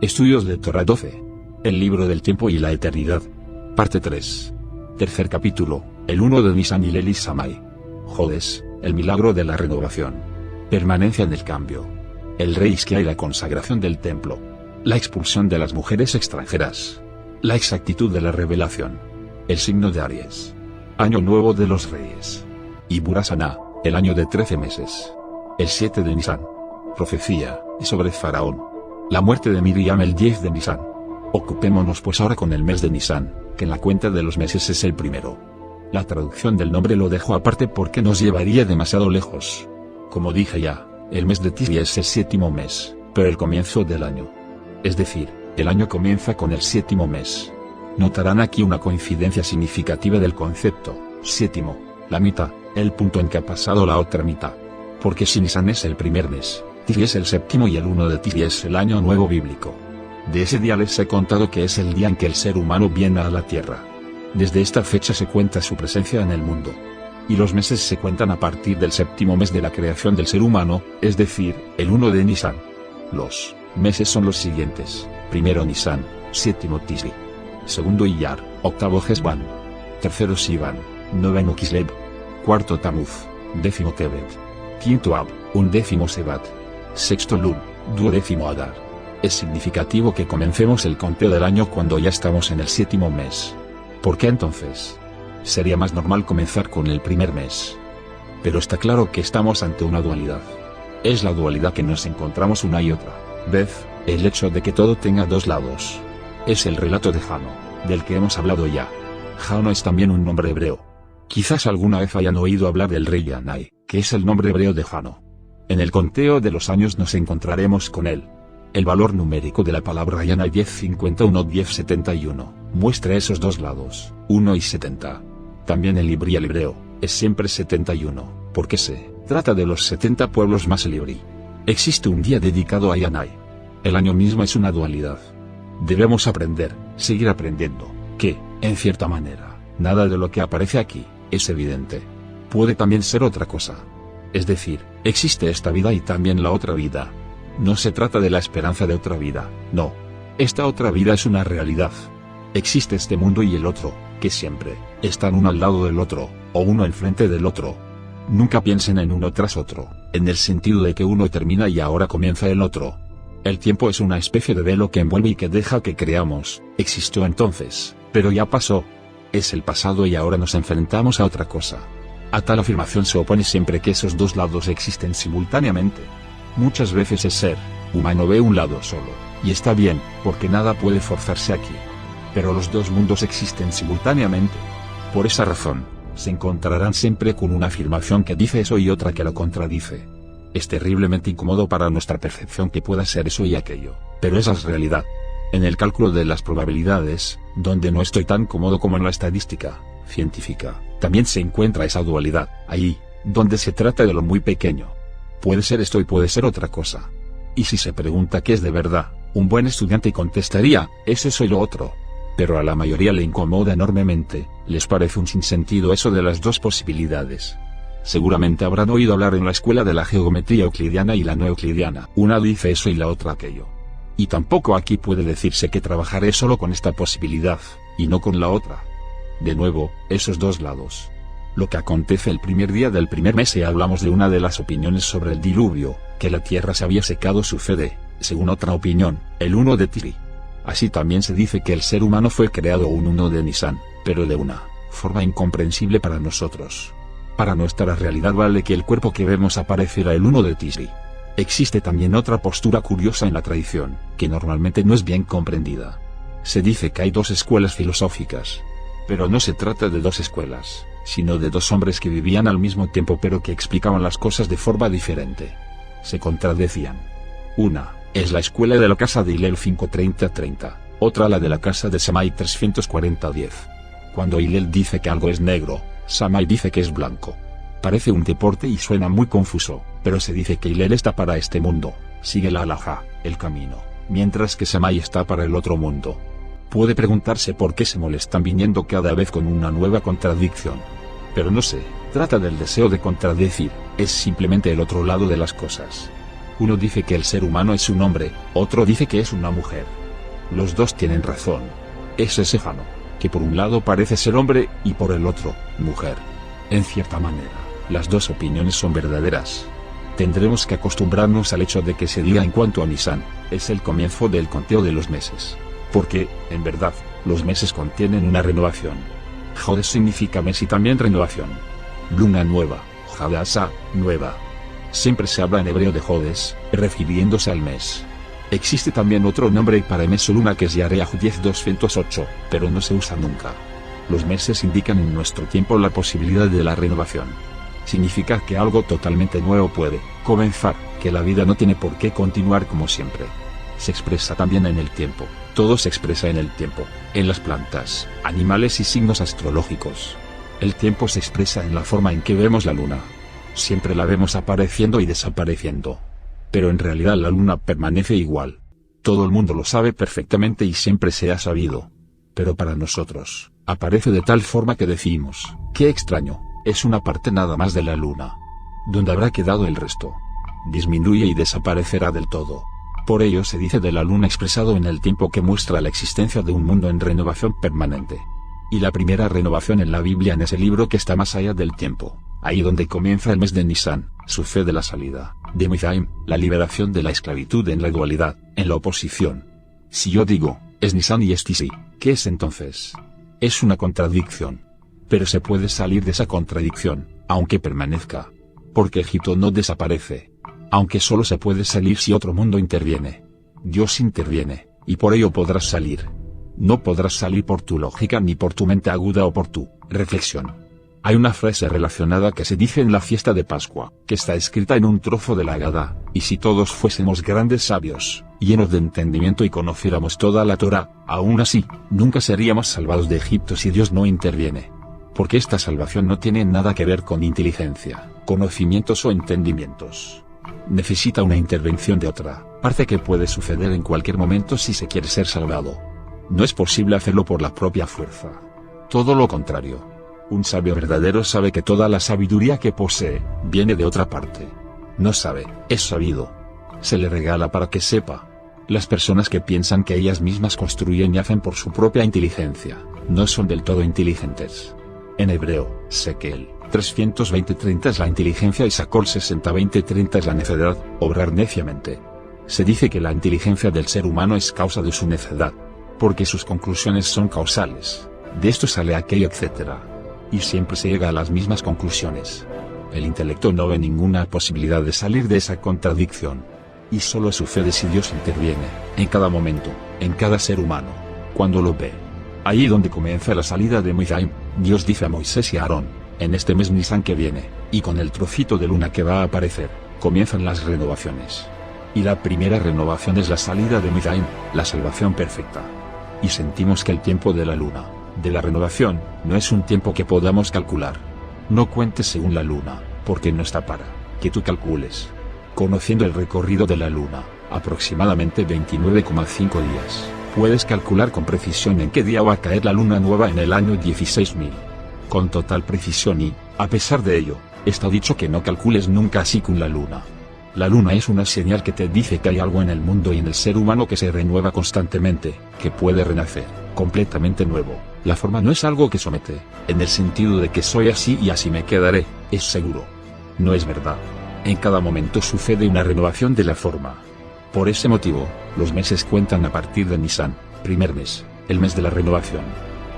Estudios de Torah 12. El libro del tiempo y la eternidad. Parte 3. Tercer capítulo, el 1 de Nisan y Lelis Samai. Jodes, el milagro de la renovación. Permanencia en el cambio. El rey Hizquía y la consagración del templo. La expulsión de las mujeres extranjeras. La exactitud de la revelación. El signo de Aries. Año nuevo de los reyes. Y Burasaná, el año de 13 meses. El 7 de Nisan. Profecía, sobre Faraón. La muerte de Miriam el 10 de Nisan. Ocupémonos pues ahora con el mes de Nisan, que en la cuenta de los meses es el primero. La traducción del nombre lo dejo aparte porque nos llevaría demasiado lejos. Como dije ya, el mes de Tisri es el 7º mes, pero el comienzo del año. Es decir, el año comienza con el 7º mes. Notarán aquí una coincidencia significativa del concepto, séptimo, la mitad, el punto en que ha pasado la otra mitad. Porque si Nisan es el primer mes, Tisri es el 7º y el 1 de Tisri es el año nuevo bíblico. De ese día les he contado que es el día en que el ser humano viene a la tierra. Desde esta fecha se cuenta su presencia en el mundo. Y los meses se cuentan a partir del 7º mes de la creación del ser humano, es decir, el 1 de Nisan. Los meses son los siguientes: primero Nisan, 7º Tisri, segundo Iyar, 8º Hesban, tercero Sivan, 9º Kislev, cuarto Tamuz, 10º Tevet, quinto Ab, 11º Sebat, sexto Lul, 12º Adar. Es significativo que comencemos el conteo del año cuando ya estamos en el 7º mes. ¿Por qué entonces? Sería más normal comenzar con el primer mes. Pero está claro que estamos ante una dualidad. Es la dualidad que nos encontramos una y otra vez, el hecho de que todo tenga dos lados. Es el relato de Jano, del que hemos hablado ya. Jano es también un nombre hebreo. Quizás alguna vez hayan oído hablar del rey Yanai, que es el nombre hebreo de Jano. En el conteo de los años nos encontraremos con él. El valor numérico de la palabra Yanai 1051-1071 muestra esos dos lados, 1 y 70. También el ibrí al hebreo es siempre 71, porque se trata de los 70 pueblos más el ibrí. Existe un día dedicado a Yanai. El año mismo es una dualidad. Debemos aprender, seguir aprendiendo, que, en cierta manera, nada de lo que aparece aquí es evidente. Puede también ser otra cosa. Es decir, existe esta vida y también la otra vida. No se trata de la esperanza de otra vida, no. Esta otra vida es una realidad. Existe este mundo y el otro, que siempre están uno al lado del otro, o uno enfrente del otro. Nunca piensen en uno tras otro, en el sentido de que uno termina y ahora comienza el otro. El tiempo es una especie de velo que envuelve y que deja que creamos, existió entonces, pero ya pasó. Es el pasado y ahora nos enfrentamos a otra cosa. A tal afirmación se opone siempre que esos dos lados existen simultáneamente. Muchas veces el ser humano ve un lado solo, y está bien, porque nada puede forzarse aquí. Pero los dos mundos existen simultáneamente. Por esa razón, se encontrarán siempre con una afirmación que dice eso y otra que lo contradice. Es terriblemente incómodo para nuestra percepción que pueda ser eso y aquello, pero esa es realidad. En el cálculo de las probabilidades, donde no estoy tan cómodo como en la estadística científica, también se encuentra esa dualidad, ahí, donde se trata de lo muy pequeño. Puede ser esto y puede ser otra cosa. Y si se pregunta qué es de verdad, un buen estudiante contestaría, es eso y lo otro. Pero a la mayoría le incomoda enormemente, les parece un sinsentido eso de las dos posibilidades. Seguramente habrán oído hablar en la escuela de la geometría euclidiana y la no euclidiana. Una dice eso y la otra aquello. Y tampoco aquí puede decirse que trabajaré solo con esta posibilidad, y no con la otra. De nuevo, esos dos lados. Lo que acontece el primer día del primer mes y hablamos de una de las opiniones sobre el diluvio, que la tierra se había secado sucede, según otra opinión, el 1 de Tisri. Así también se dice que el ser humano fue creado un 1 de Nisan, pero de una forma incomprensible para nosotros. Para nuestra realidad vale que el cuerpo que vemos apareciera el 1 de Tisri. Existe también otra postura curiosa en la tradición, que normalmente no es bien comprendida. Se dice que hay dos escuelas filosóficas. Pero no se trata de dos escuelas, sino de dos hombres que vivían al mismo tiempo pero que explicaban las cosas de forma diferente. Se contradecían. Una es la escuela de la casa de Hillel 5:30-30, otra la de la casa de Samai 340-10. Cuando Hillel dice que algo es negro, Samai dice que es blanco. Parece un deporte y suena muy confuso, pero se dice que Hillel está para este mundo, sigue la halajá, el camino, mientras que Samai está para el otro mundo. Puede preguntarse por qué se molestan viniendo cada vez con una nueva contradicción. Pero no se trata del deseo de contradecir, es simplemente el otro lado de las cosas. Uno dice que el ser humano es un hombre, otro dice que es una mujer. Los dos tienen razón. Es Estéfano, que por un lado parece ser hombre y por el otro, mujer. En cierta manera, las dos opiniones son verdaderas. Tendremos que acostumbrarnos al hecho de que se diga en cuanto a Nisan, es el comienzo del conteo de los meses. Porque, en verdad, los meses contienen una renovación. Jodes significa mes y también renovación. Luna nueva, Hadasa, nueva. Siempre se habla en hebreo de Jodes, refiriéndose al mes. Existe también otro nombre para mes o luna que es Yareach 10-208, pero no se usa nunca. Los meses indican en nuestro tiempo la posibilidad de la renovación. Significa que algo totalmente nuevo puede comenzar, que la vida no tiene por qué continuar como siempre. Se expresa también en el tiempo, todo se expresa en el tiempo, en las plantas, animales y signos astrológicos. El tiempo se expresa en la forma en que vemos la luna. Siempre la vemos apareciendo y desapareciendo. Pero en realidad la luna permanece igual. Todo el mundo lo sabe perfectamente y siempre se ha sabido. Pero para nosotros, aparece de tal forma que decimos, qué extraño, es una parte nada más de la luna. ¿Dónde habrá quedado el resto? Disminuye y desaparecerá del todo. Por ello se dice de la luna expresado en el tiempo que muestra la existencia de un mundo en renovación permanente. Y la primera renovación en la Biblia en ese libro que está más allá del tiempo, ahí donde comienza el mes de Nisan, sucede la salida de Mizaim, la liberación de la esclavitud en la dualidad, en la oposición. Si yo digo, es Nisan y es Tisi, ¿qué es entonces? Es una contradicción. Pero se puede salir de esa contradicción, aunque permanezca. Porque Egipto no desaparece. Aunque solo se puede salir si otro mundo interviene. Dios interviene, y por ello podrás salir. No podrás salir por tu lógica ni por tu mente aguda o por tu reflexión. Hay una frase relacionada que se dice en la fiesta de Pascua, que está escrita en un trozo de la Agadá, y si todos fuésemos grandes sabios, llenos de entendimiento y conociéramos toda la Torá, aún así, nunca seríamos salvados de Egipto si Dios no interviene. Porque esta salvación no tiene nada que ver con inteligencia, conocimientos o entendimientos. Necesita una intervención de otra parte que puede suceder en cualquier momento si se quiere ser salvado. No es posible hacerlo por la propia fuerza. Todo lo contrario. Un sabio verdadero sabe que toda la sabiduría que posee, viene de otra parte. No sabe, es sabido. Se le regala para que sepa. Las personas que piensan que ellas mismas construyen y hacen por su propia inteligencia, no son del todo inteligentes. En hebreo, Sekel 320-30 es la inteligencia y Sacol 60-20-30 es la necedad, obrar neciamente. Se dice que la inteligencia del ser humano es causa de su necedad, porque sus conclusiones son causales. De esto sale aquello, etc. Y siempre se llega a las mismas conclusiones. El intelecto no ve ninguna posibilidad de salir de esa contradicción. Y solo sucede si Dios interviene, en cada momento, en cada ser humano, cuando lo ve. Allí donde comienza la salida de Mizaim, Dios dice a Moisés y a Aarón, en este mes Nisan que viene, y con el trocito de luna que va a aparecer, comienzan las renovaciones. Y la primera renovación es la salida de Mizaim, la salvación perfecta. Y sentimos que el tiempo de la luna, de la renovación, no es un tiempo que podamos calcular. No cuentes según la luna, porque no está para que tú calcules. Conociendo el recorrido de la luna, aproximadamente 29,5 días, puedes calcular con precisión en qué día va a caer la luna nueva en el año 16.000. Con total precisión y, a pesar de ello, está dicho que no calcules nunca así con la luna. La luna es una señal que te dice que hay algo en el mundo y en el ser humano que se renueva constantemente, que puede renacer, completamente nuevo. La forma no es algo que somete, en el sentido de que soy así y así me quedaré, es seguro. No es verdad. En cada momento sucede una renovación de la forma. Por ese motivo, los meses cuentan a partir de Nisan, primer mes, el mes de la renovación.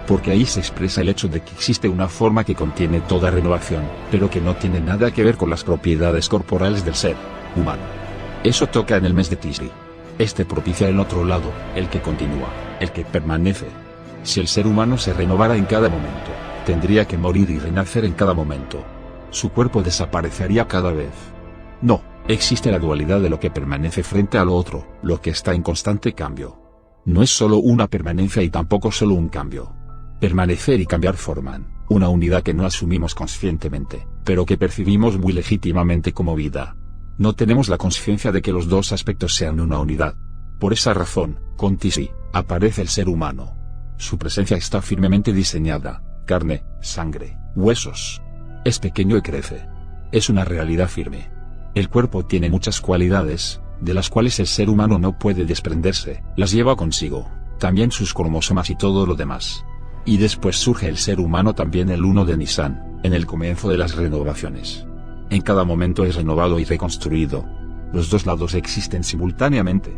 Porque ahí se expresa el hecho de que existe una forma que contiene toda renovación, pero que no tiene nada que ver con las propiedades corporales del ser humano. Eso toca en el mes de Tisri. Este propicia el otro lado, el que continúa, el que permanece. Si el ser humano se renovara en cada momento, tendría que morir y renacer en cada momento. Su cuerpo desaparecería cada vez. No, existe la dualidad de lo que permanece frente a lo otro, lo que está en constante cambio. No es solo una permanencia y tampoco solo un cambio. Permanecer y cambiar forman una unidad que no asumimos conscientemente, pero que percibimos muy legítimamente como vida. No tenemos la conciencia de que los dos aspectos sean una unidad. Por esa razón, con Tisi, aparece el ser humano. Su presencia está firmemente diseñada, carne, sangre, huesos. Es pequeño y crece. Es una realidad firme. El cuerpo tiene muchas cualidades, de las cuales el ser humano no puede desprenderse, las lleva consigo, también sus cromosomas y todo lo demás. Y después surge el ser humano también el 1 de Nisan, en el comienzo de las renovaciones. En cada momento es renovado y reconstruido. Los dos lados existen simultáneamente.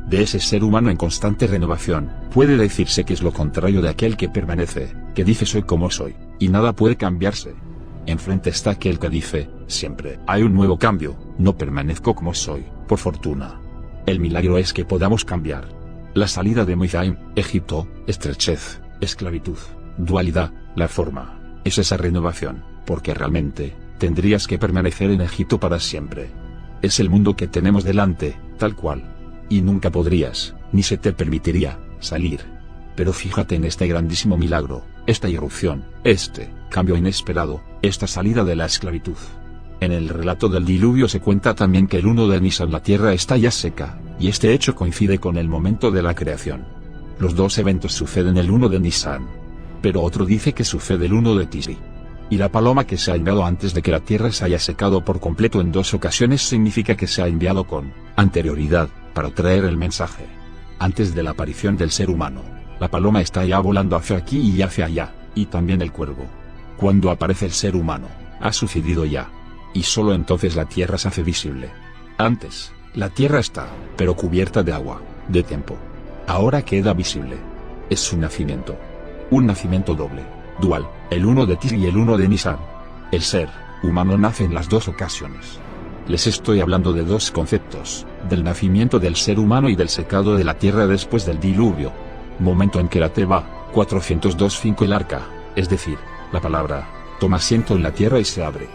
De ese ser humano en constante renovación, puede decirse que es lo contrario de aquel que permanece, que dice soy como soy, y nada puede cambiarse. Enfrente está aquel que dice, siempre hay un nuevo cambio, no permanezco como soy, por fortuna. El milagro es que podamos cambiar. La salida de Mitzrayim, Egipto, estrechez, esclavitud, dualidad, la forma, es esa renovación, porque realmente, tendrías que permanecer en Egipto para siempre. Es el mundo que tenemos delante, tal cual. Y nunca podrías, ni se te permitiría, salir. Pero fíjate en este grandísimo milagro, esta irrupción, este cambio inesperado, esta salida de la esclavitud. En el relato del diluvio se cuenta también que el 1 de Nisan la tierra está ya seca, y este hecho coincide con el momento de la creación. Los dos eventos suceden el 1 de Nisan. Pero otro dice que sucede el 1 de Tisri. Y la paloma que se ha enviado antes de que la tierra se haya secado por completo en dos ocasiones significa que se ha enviado con anterioridad, para traer el mensaje. Antes de la aparición del ser humano, la paloma está ya volando hacia aquí y hacia allá, y también el cuervo. Cuando aparece el ser humano, ha sucedido ya. Y solo entonces la tierra se hace visible. Antes, la tierra está, pero cubierta de agua, de tiempo. Ahora queda visible. Es su nacimiento. Un nacimiento doble, dual, el 1 de Tisri y el 1 de Nisan. El ser humano nace en las dos ocasiones. Les estoy hablando de dos conceptos, del nacimiento del ser humano y del secado de la tierra después del diluvio. Momento en que la Teba, 402.5 el arca, es decir, la palabra, toma asiento en la tierra y se abre.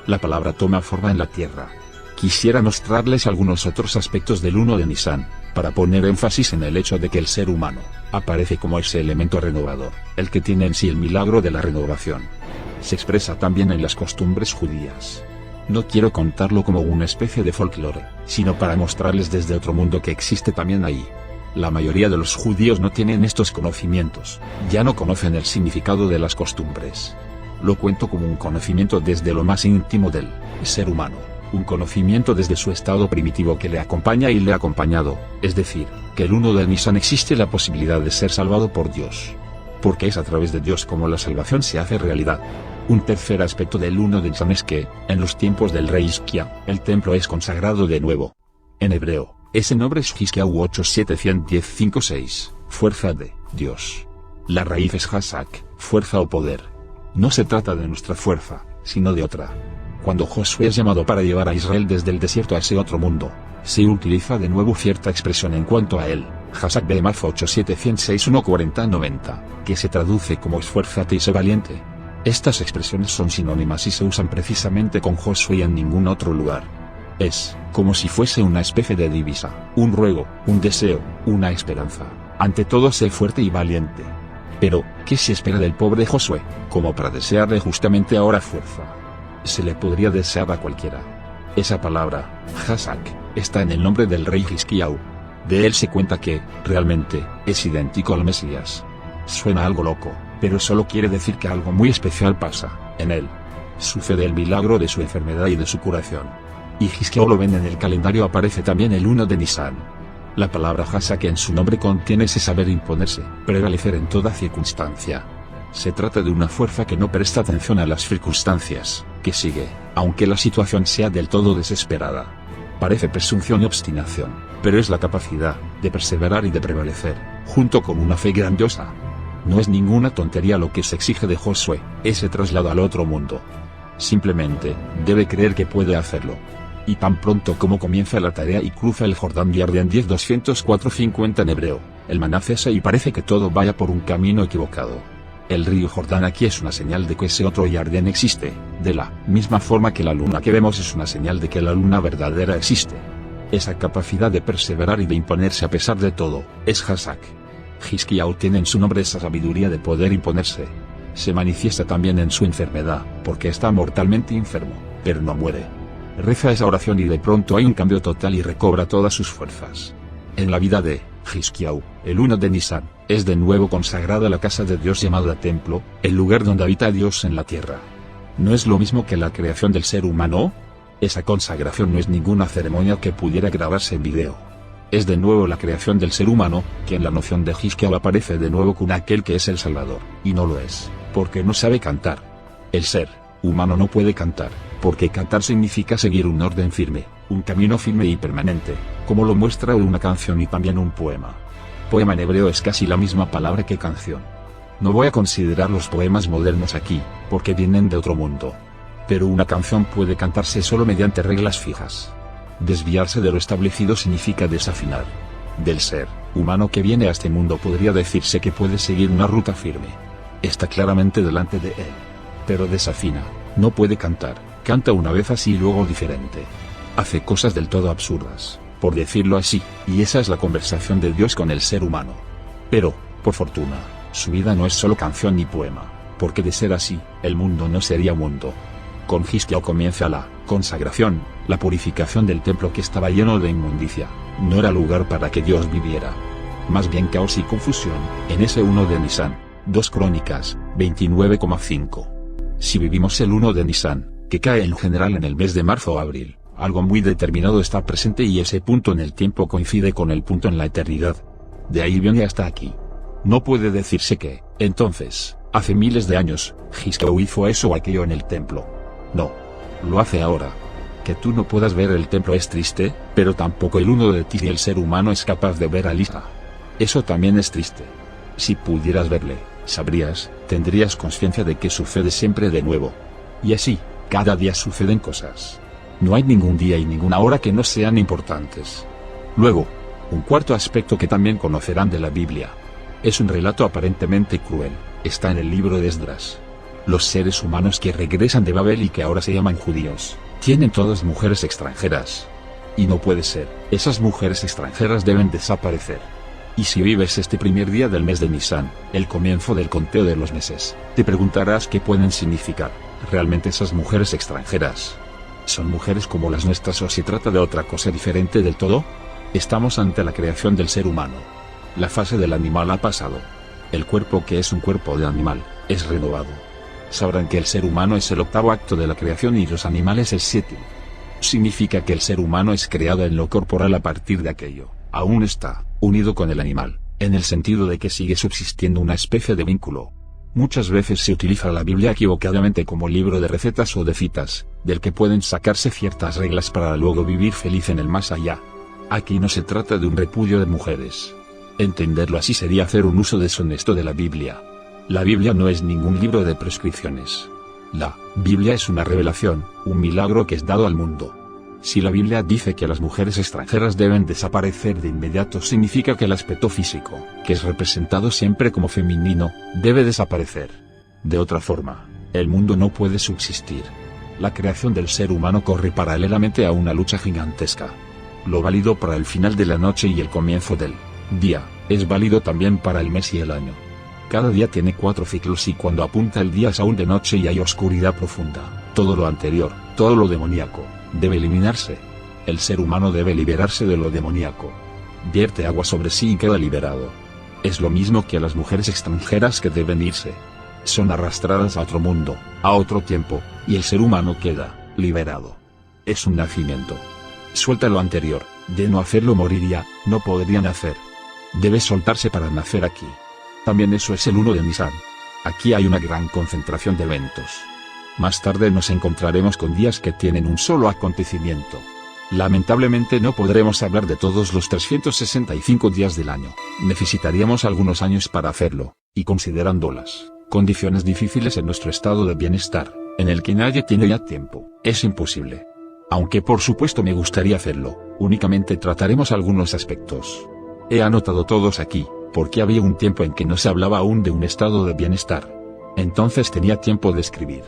La palabra toma forma en la tierra. Quisiera mostrarles algunos otros aspectos del 1 de Nisan, para poner énfasis en el hecho de que el ser humano, aparece como ese elemento renovador, el que tiene en sí el milagro de la renovación. Se expresa también en las costumbres judías. No quiero contarlo como una especie de folclore, sino para mostrarles desde otro mundo que existe también ahí. La mayoría de los judíos no tienen estos conocimientos, ya no conocen el significado de las costumbres. Lo cuento como un conocimiento desde lo más íntimo del ser humano, un conocimiento desde su estado primitivo que le acompaña y le ha acompañado, es decir, que el 1 del Nisan existe la posibilidad de ser salvado por Dios. Porque es a través de Dios como la salvación se hace realidad. Un tercer aspecto del 1 de Nisan es que, en los tiempos del rey Hizquía, el templo es consagrado de nuevo. En hebreo, ese nombre es Hizquiyahu 87-110-5-6, fuerza de Dios. La raíz es Hasak, fuerza o poder. No se trata de nuestra fuerza, sino de otra. Cuando Josué es llamado para llevar a Israel desde el desierto a ese otro mundo, se utiliza de nuevo cierta expresión en cuanto a él, Hasak Behemaz 87-106-140-90, que se traduce como esfuérzate y sé valiente. Estas expresiones son sinónimas y se usan precisamente con Josué y en ningún otro lugar. Es como si fuese una especie de divisa, un ruego, un deseo, una esperanza. Ante todo sé fuerte y valiente. Pero, ¿qué se espera del pobre Josué, como para desearle justamente ahora fuerza? Se le podría desear a cualquiera. Esa palabra, Hasak, está en el nombre del rey Hizquiyahu. De él se cuenta que, realmente, es idéntico al Mesías. Suena algo loco, pero solo quiere decir que algo muy especial pasa, en él. Sucede el milagro de su enfermedad y de su curación. Y Hizquiyahu lo ven en el calendario aparece también el 1 de Nisan. La palabra Hasak en su nombre contiene ese saber imponerse, prevalecer en toda circunstancia. Se trata de una fuerza que no presta atención a las circunstancias, que sigue, aunque la situación sea del todo desesperada. Parece presunción y obstinación, pero es la capacidad de perseverar y de prevalecer, junto con una fe grandiosa. No es ninguna tontería lo que se exige de Josué, ese traslado al otro mundo. Simplemente, debe creer que puede hacerlo. Y tan pronto como comienza la tarea y cruza el Jordán y Arden 10-204-50 en hebreo, el maná cesa y parece que todo vaya por un camino equivocado. El río Jordán aquí es una señal de que ese otro Yarden existe, de la misma forma que la luna que vemos es una señal de que la luna verdadera existe. Esa capacidad de perseverar y de imponerse a pesar de todo, es Hasak. Hizquiyahu tiene en su nombre esa sabiduría de poder imponerse. Se manifiesta también en su enfermedad, porque está mortalmente enfermo, pero no muere. Reza esa oración y de pronto hay un cambio total y recobra todas sus fuerzas. En la vida de Hizquiyahu, el 1 de Nisan, es de nuevo consagrada la casa de Dios llamada templo, el lugar donde habita Dios en la tierra. ¿No es lo mismo que la creación del ser humano? Esa consagración no es ninguna ceremonia que pudiera grabarse en video. Es de nuevo la creación del ser humano, que en la noción de Hizkiah aparece de nuevo con aquel que es el Salvador, y no lo es, porque no sabe cantar. El ser humano no puede cantar, porque cantar significa seguir un orden firme, un camino firme y permanente, como lo muestra una canción y también un poema. Poema en hebreo es casi la misma palabra que canción. No voy a considerar los poemas modernos aquí, porque vienen de otro mundo. Pero una canción puede cantarse solo mediante reglas fijas. Desviarse de lo establecido significa desafinar. Del ser humano que viene a este mundo podría decirse que puede seguir una ruta firme. Está claramente delante de él. Pero desafina, no puede cantar, canta una vez así y luego diferente. Hace cosas del todo absurdas, por decirlo así, y esa es la conversación de Dios con el ser humano. Pero, por fortuna, su vida no es solo canción ni poema, porque de ser así, el mundo no sería mundo. Con Hizkiah comienza la consagración, la purificación del templo que estaba lleno de inmundicia. No era lugar para que Dios viviera. Más bien caos y confusión, en ese 1 de Nisan, 2 Crónicas, 29,5. Si vivimos el 1 de Nisan, que cae en general en el mes de marzo o abril, algo muy determinado está presente y ese punto en el tiempo coincide con el punto en la eternidad. De ahí viene hasta aquí. No puede decirse que, entonces, hace miles de años, Hizkiah hizo eso o aquello en el templo. No. Lo hace ahora. Que tú no puedas ver el templo es triste, pero tampoco el 1 de Tisri el ser humano es capaz de ver a Lisa. Eso también es triste. Si pudieras verle, sabrías, tendrías conciencia de que sucede siempre de nuevo. Y así, cada día suceden cosas. No hay ningún día y ninguna hora que no sean importantes. Luego, un cuarto aspecto que también conocerán de la Biblia. Es un relato aparentemente cruel, está en el libro de Esdras. Los seres humanos que regresan de Babel y que ahora se llaman judíos, tienen todas mujeres extranjeras. Y no puede ser, esas mujeres extranjeras deben desaparecer. Y si vives este primer día del mes de Nisan, el comienzo del conteo de los meses, te preguntarás qué pueden significar, realmente esas mujeres extranjeras. ¿Son mujeres como las nuestras o se trata de otra cosa diferente del todo? Estamos ante la creación del ser humano. La fase del animal ha pasado. El cuerpo que es un cuerpo de animal, es renovado. Sabrán que el ser humano es el 8º acto de la creación y los animales el 7º. Significa que el ser humano es creado en lo corporal a partir de aquello. Aún está unido con el animal, en el sentido de que sigue subsistiendo una especie de vínculo. Muchas veces se utiliza la Biblia equivocadamente como libro de recetas o de citas, del que pueden sacarse ciertas reglas para luego vivir feliz en el más allá. Aquí no se trata de un repudio de mujeres. Entenderlo así sería hacer un uso deshonesto de la Biblia. La Biblia no es ningún libro de prescripciones. La Biblia es una revelación, un milagro que es dado al mundo. Si la Biblia dice que las mujeres extranjeras deben desaparecer de inmediato, significa que el aspecto físico, que es representado siempre como femenino, debe desaparecer. De otra forma, el mundo no puede subsistir. La creación del ser humano corre paralelamente a una lucha gigantesca. Lo válido para el final de la noche y el comienzo del día, es válido también para el mes y el año. Cada día tiene 4 ciclos y cuando apunta el día es aún de noche y hay oscuridad profunda. Todo lo anterior, todo lo demoníaco, debe eliminarse. El ser humano debe liberarse de lo demoníaco. Vierte agua sobre sí y queda liberado. Es lo mismo que a las mujeres extranjeras que deben irse. Son arrastradas a otro mundo, a otro tiempo, y el ser humano queda liberado. Es un nacimiento. Suelta lo anterior, de no hacerlo moriría, no podría nacer. Debe soltarse para nacer aquí. También eso es el 1 de Nisan. Aquí hay una gran concentración de eventos. Más tarde nos encontraremos con días que tienen un solo acontecimiento. Lamentablemente no podremos hablar de todos los 365 días del año. Necesitaríamos algunos años para hacerlo, y considerando las condiciones difíciles en nuestro estado de bienestar, en el que nadie tiene ya tiempo, es imposible. Aunque por supuesto me gustaría hacerlo, únicamente trataremos algunos aspectos. He anotado todos aquí, porque había un tiempo en que no se hablaba aún de un estado de bienestar. Entonces tenía tiempo de escribir.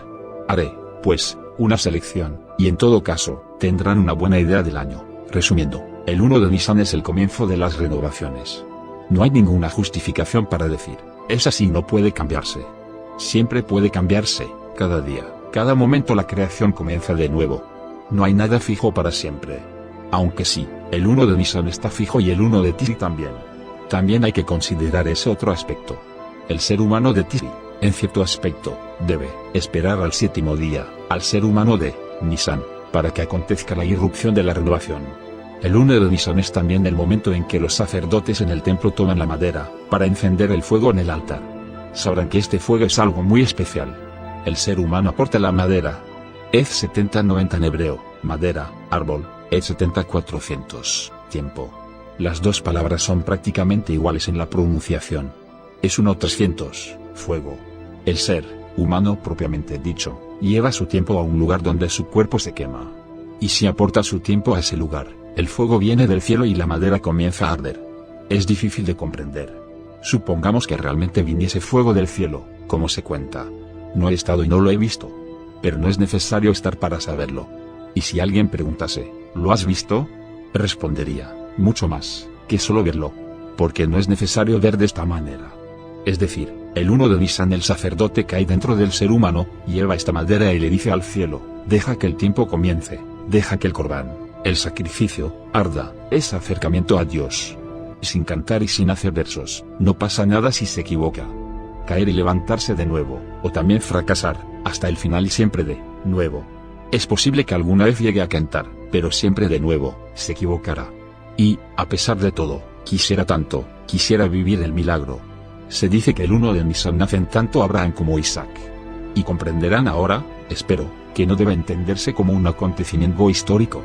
Haré, pues, una selección, y en todo caso, tendrán una buena idea del año. Resumiendo, el 1 de Nisan es el comienzo de las renovaciones. No hay ninguna justificación para decir, es así, no puede cambiarse. Siempre puede cambiarse, cada día, cada momento la creación comienza de nuevo. No hay nada fijo para siempre. Aunque sí, el 1 de Nisan está fijo y el 1 de Tisri también. También hay que considerar ese otro aspecto. El ser humano de Tisri, en cierto aspecto, debe esperar al 7º día, al ser humano de Nisan, para que acontezca la irrupción de la renovación. El 1 de Nisan es también el momento en que los sacerdotes en el templo toman la madera, para encender el fuego en el altar. Sabrán que este fuego es algo muy especial. El ser humano aporta la madera. Ez 70-90 en hebreo, madera, árbol, Ez 70-400, tiempo. Las dos palabras son prácticamente iguales en la pronunciación. Es 1-300, fuego. El ser humano propiamente dicho, lleva su tiempo a un lugar donde su cuerpo se quema. Y si aporta su tiempo a ese lugar, el fuego viene del cielo y la madera comienza a arder. Es difícil de comprender. Supongamos que realmente viniese fuego del cielo, como se cuenta. No he estado y no lo he visto. Pero no es necesario estar para saberlo. Y si alguien preguntase, ¿lo has visto? Respondería, mucho más, que solo verlo. Porque no es necesario ver de esta manera. Es decir, el 1 de Nisan el sacerdote que hay dentro del ser humano, lleva esta madera y le dice al cielo, deja que el tiempo comience, deja que el corbán, el sacrificio, arda, es acercamiento a Dios. Sin cantar y sin hacer versos, no pasa nada si se equivoca. Caer y levantarse de nuevo, o también fracasar, hasta el final y siempre de nuevo. Es posible que alguna vez llegue a cantar, pero siempre de nuevo, se equivocará. Y, a pesar de todo, quisiera tanto, quisiera vivir el milagro. Se dice que el 1 de Nisan nacen tanto Abraham como Isaac. Y comprenderán ahora, espero, que no debe entenderse como un acontecimiento histórico.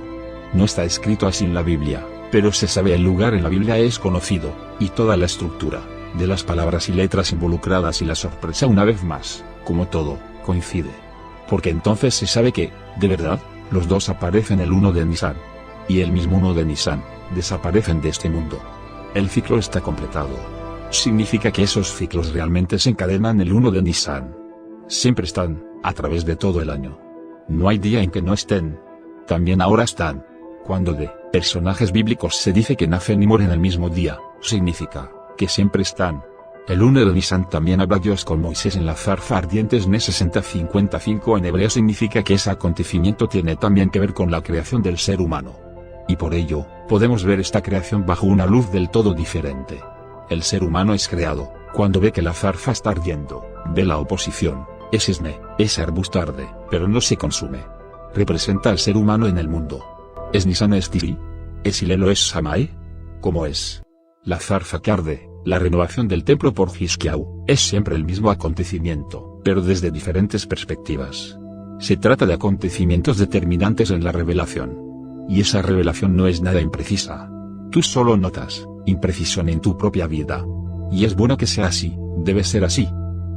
No está escrito así en la Biblia, pero se sabe el lugar en la Biblia es conocido, y toda la estructura, de las palabras y letras involucradas y la sorpresa una vez más, como todo, coincide. Porque entonces se sabe que, de verdad, los dos aparecen el 1 de Nisan. Y el mismo 1 de Nisan, desaparecen de este mundo. El ciclo está completado. Significa que esos ciclos realmente se encadenan el 1 de Nisan. Siempre están, a través de todo el año. No hay día en que no estén. También ahora están. Cuando de personajes bíblicos se dice que nacen y mueren el mismo día, significa que siempre están. El 1 de Nisan también habla Dios con Moisés en la zarza ardiente Ne 60-55 en hebreo significa que ese acontecimiento tiene también que ver con la creación del ser humano. Y por ello, podemos ver esta creación bajo una luz del todo diferente. El ser humano es creado, cuando ve que la zarza está ardiendo, ve la oposición, ese arbusto arde, pero no se consume. Representa al ser humano en el mundo. ¿Es Nisan es Tiri? ¿Es Hilelo es Samae? ¿Cómo es? La zarza que arde, la renovación del templo por Hizkiau, es siempre el mismo acontecimiento, pero desde diferentes perspectivas. Se trata de acontecimientos determinantes en la revelación. Y esa revelación no es nada imprecisa. Tú solo notas imprecisión en tu propia vida. Y es bueno que sea así, debe ser así.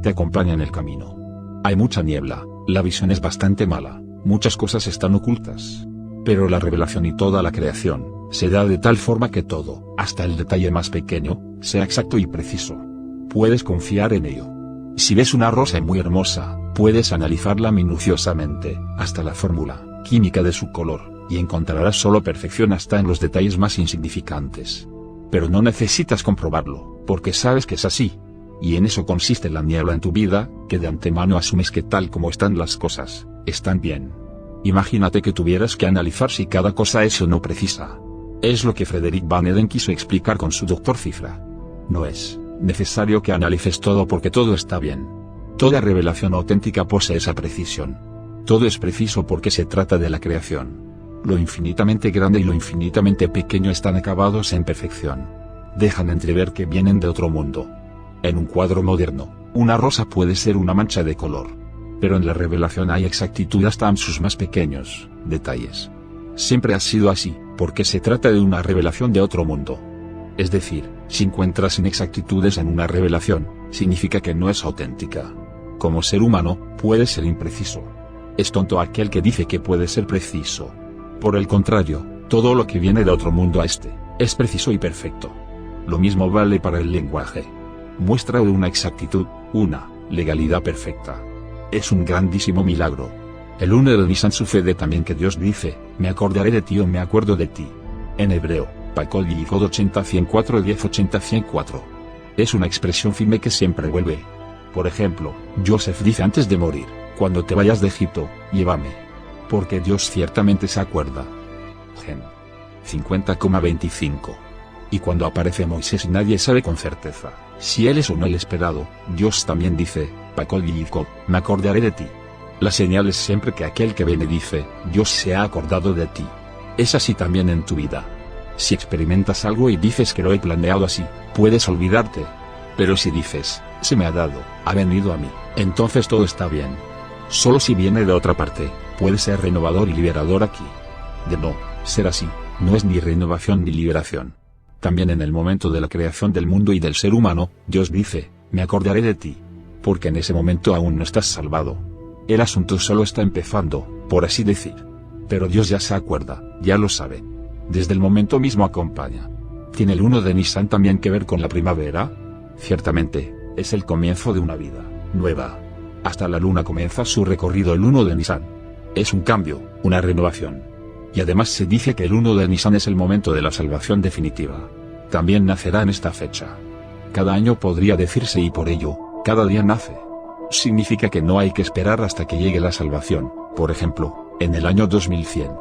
Te acompaña en el camino. Hay mucha niebla, la visión es bastante mala, muchas cosas están ocultas. Pero la revelación y toda la creación, se da de tal forma que todo, hasta el detalle más pequeño, sea exacto y preciso. Puedes confiar en ello. Si ves una rosa muy hermosa, puedes analizarla minuciosamente, hasta la fórmula química de su color, y encontrarás solo perfección hasta en los detalles más insignificantes. Pero no necesitas comprobarlo, porque sabes que es así. Y en eso consiste la niebla en tu vida, que de antemano asumes que tal como están las cosas, están bien. Imagínate que tuvieras que analizar si cada cosa es o no precisa. Es lo que Frederick Van Eden quiso explicar con su Dr. Cifra. No es necesario que analices todo porque todo está bien. Toda revelación auténtica posee esa precisión. Todo es preciso porque se trata de la creación. Lo infinitamente grande y lo infinitamente pequeño están acabados en perfección. Dejan entrever que vienen de otro mundo. En un cuadro moderno, una rosa puede ser una mancha de color. Pero en la revelación hay exactitud hasta en sus más pequeños detalles. Siempre ha sido así, porque se trata de una revelación de otro mundo. Es decir, si encuentras inexactitudes en una revelación, significa que no es auténtica. Como ser humano, puede ser impreciso. Es tonto aquel que dice que puede ser preciso. Por el contrario, todo lo que viene de otro mundo a este, es preciso y perfecto. Lo mismo vale para el lenguaje. Muestra una exactitud, una legalidad perfecta. Es un grandísimo milagro. El 1 de Nisan sucede también que Dios dice, me acordaré de ti o me acuerdo de ti. En hebreo, Pakod Yikod 80-104 10-80-104. Es una expresión firme que siempre vuelve. Por ejemplo, Joseph dice antes de morir, cuando te vayas de Egipto, llévame. Porque Dios ciertamente se acuerda. Gen 50,25. Y cuando aparece Moisés nadie sabe con certeza si él es o no el esperado, Dios también dice, Pakod Yikod, me acordaré de ti. La señal es siempre que aquel que bendice, Dios se ha acordado de ti. Es así también en tu vida. Si experimentas algo y dices que lo he planeado así, puedes olvidarte. Pero si dices, se me ha dado, ha venido a mí, entonces todo está bien. Solo si viene de otra parte, puede ser renovador y liberador aquí. De no ser así, no es ni renovación ni liberación. También en el momento de la creación del mundo y del ser humano, Dios dice, me acordaré de ti. Porque en ese momento aún no estás salvado. El asunto solo está empezando, por así decir. Pero Dios ya se acuerda, ya lo sabe. Desde el momento mismo acompaña. ¿Tiene el 1 de Nisan también que ver con la primavera? Ciertamente, es el comienzo de una vida nueva. Hasta la luna comienza su recorrido el 1 de Nisan. Es un cambio, una renovación. Y además se dice que el 1 de Nisan es el momento de la salvación definitiva. También nacerá en esta fecha. Cada año podría decirse y por ello, cada día nace. Significa que no hay que esperar hasta que llegue la salvación, por ejemplo, en el año 2100.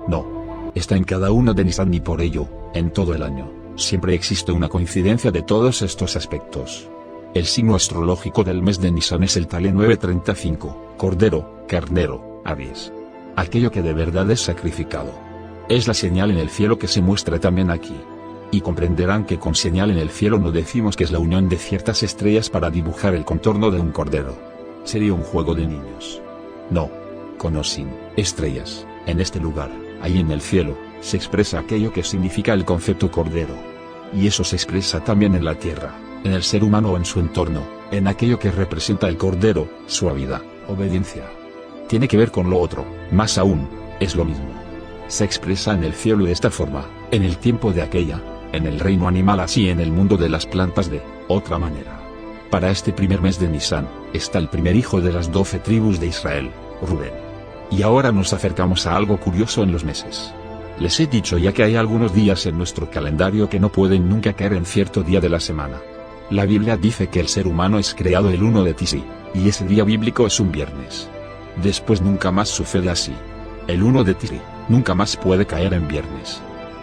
No. Está en cada 1 de Nisan y por ello, en todo el año, siempre existe una coincidencia de todos estos aspectos. El signo astrológico del mes de Nisan es el Tale 935, Cordero, Carnero, Aries. Aquello que de verdad es sacrificado. Es la señal en el cielo que se muestra también aquí. Y comprenderán que con señal en el cielo no decimos que es la unión de ciertas estrellas para dibujar el contorno de un cordero. Sería un juego de niños. No. Con o sin estrellas, en este lugar, ahí en el cielo, se expresa aquello que significa el concepto cordero. Y eso se expresa también en la tierra, en el ser humano o en su entorno, en aquello que representa el cordero, suavidad, obediencia. Tiene que ver con lo otro, más aún, es lo mismo. Se expresa en el cielo de esta forma, en el tiempo de aquella, en el reino animal así en el mundo de las plantas de otra manera. Para este primer mes de Nisan, está el primer hijo de las 12 tribus de Israel, Rubén. Y ahora nos acercamos a algo curioso en los meses. Les he dicho ya que hay algunos días en nuestro calendario que no pueden nunca caer en cierto día de la semana. La Biblia dice que el ser humano es creado el 1 de Tisri, y ese día bíblico es un viernes. Después nunca más sucede así. El 1 de Tisri, nunca más puede caer en viernes.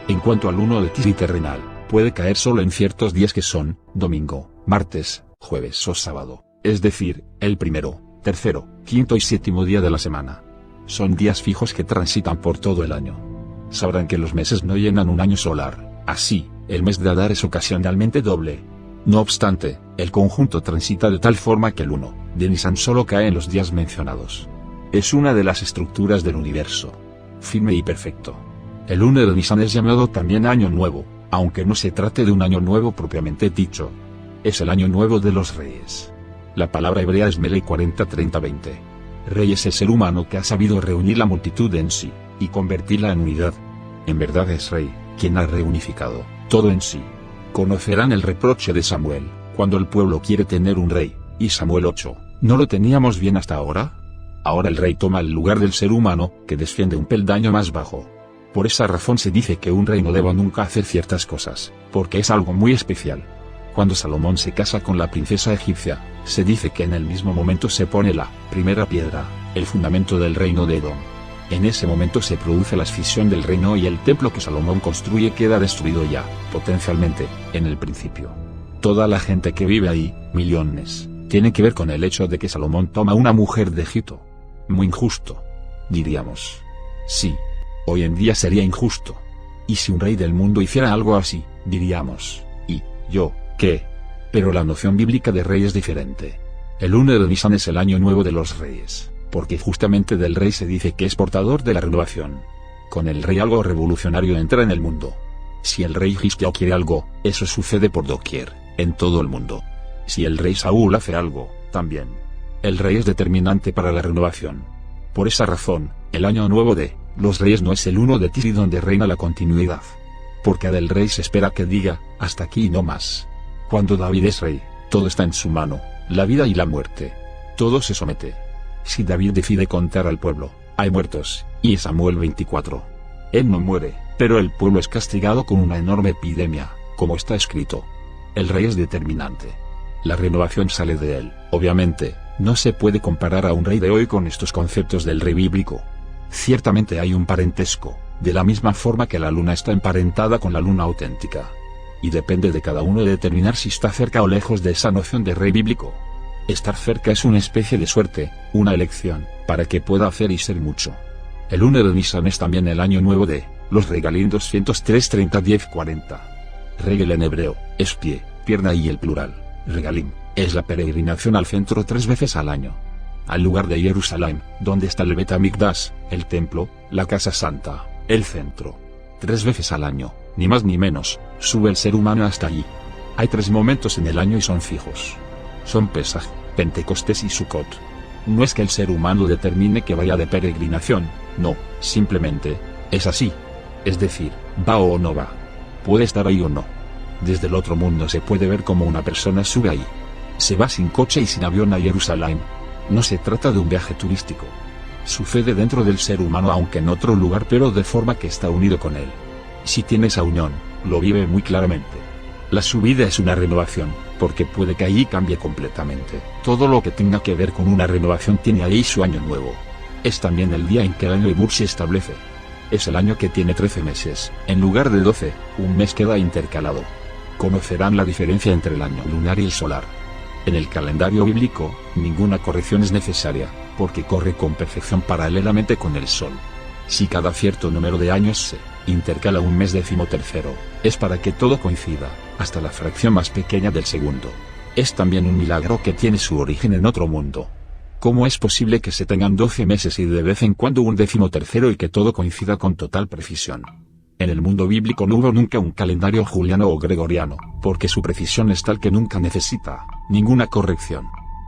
En cuanto al 1 de Tisri terrenal, puede caer solo en ciertos días que son, domingo, martes, jueves o sábado, es decir, el primero, tercero, quinto y séptimo día de la semana. Son días fijos que transitan por todo el año. Sabrán que los meses no llenan un año solar, así, el mes de Adar es ocasionalmente doble. No obstante, el conjunto transita de tal forma que el 1 de Nisan solo cae en los días mencionados. Es una de las estructuras del universo. Firme y perfecto. El 1 de Nisan es llamado también Año Nuevo, aunque no se trate de un año nuevo propiamente dicho. Es el Año Nuevo de los Reyes. La palabra hebrea es Melei 40-30-20. Rey es el ser humano que ha sabido reunir la multitud en sí, y convertirla en unidad. En verdad es Rey, quien ha reunificado todo en sí. Conocerán el reproche de Samuel, cuando el pueblo quiere tener un rey, y Samuel 8, ¿no lo teníamos bien hasta ahora? Ahora el rey toma el lugar del ser humano, que desciende un peldaño más bajo. Por esa razón se dice que un rey no deba nunca hacer ciertas cosas, porque es algo muy especial. Cuando Salomón se casa con la princesa egipcia, se dice que en el mismo momento se pone la primera piedra, el fundamento del reino de Edom. En ese momento se produce la escisión del reino y el templo que Salomón construye queda destruido ya, potencialmente, en el principio. Toda la gente que vive ahí, millones, tiene que ver con el hecho de que Salomón toma una mujer de Egipto. Muy injusto. Diríamos. Sí. Hoy en día sería injusto. Y si un rey del mundo hiciera algo así, diríamos, ¿y yo qué? Pero la noción bíblica de rey es diferente. El 1 de Nisan es el año nuevo de los reyes, porque justamente del rey se dice que es portador de la renovación. Con el rey algo revolucionario entra en el mundo. Si el rey Hizquía quiere algo, eso sucede por doquier, en todo el mundo. Si el rey Saúl hace algo, también. El rey es determinante para la renovación. Por esa razón, el año nuevo de los reyes no es el 1 de Tisri donde reina la continuidad. Porque del rey se espera que diga, hasta aquí y no más. Cuando David es rey, todo está en su mano, la vida y la muerte. Todo se somete. Si David decide contar al pueblo, hay muertos, y es Samuel 24. Él no muere, pero el pueblo es castigado con una enorme epidemia, como está escrito. El rey es determinante. La renovación sale de él, obviamente. No se puede comparar a un rey de hoy con estos conceptos del rey bíblico. Ciertamente hay un parentesco, de la misma forma que la luna está emparentada con la luna auténtica. Y depende de cada uno determinar si está cerca o lejos de esa noción de rey bíblico. Estar cerca es una especie de suerte, una elección, para que pueda hacer y ser mucho. El 1 de Nisan es también el año nuevo de los Regalim 203 30 10 40. Regel en hebreo, es pie, pierna y el plural. Regalim, es la peregrinación al centro 3 veces al año. Al lugar de Jerusalén, donde está el Bet HaMikdash, el templo, la casa santa, el centro. 3 veces al año, ni más ni menos, sube el ser humano hasta allí. Hay 3 momentos en el año y son fijos. Son Pesaj, Pentecostés y Sukkot. No es que el ser humano determine que vaya de peregrinación, no, simplemente, es así. Es decir, va o no va. Puede estar ahí o no. Desde el otro mundo se puede ver cómo una persona sube ahí. Se va sin coche y sin avión a Jerusalén. No se trata de un viaje turístico. Sucede dentro del ser humano aunque en otro lugar pero de forma que está unido con él. Si tiene esa unión, lo vive muy claramente. La subida es una renovación, porque puede que allí cambie completamente. Todo lo que tenga que ver con una renovación tiene ahí su año nuevo. Es también el día en que el año Ebur se establece. Es el año que tiene 13 meses, en lugar de 12, un mes queda intercalado. Conocerán la diferencia entre el año lunar y el solar. En el calendario bíblico, ninguna corrección es necesaria, porque corre con perfección paralelamente con el sol. Si cada cierto número de años se intercala un mes 13º, es para que todo coincida, hasta la fracción más pequeña del segundo. Es también un milagro que tiene su origen en otro mundo. ¿Cómo es posible que se tengan 12 meses y de vez en cuando un 13º y que todo coincida con total precisión? En el mundo bíblico no hubo nunca un calendario juliano o gregoriano, porque su precisión es tal que nunca necesita ninguna corrección.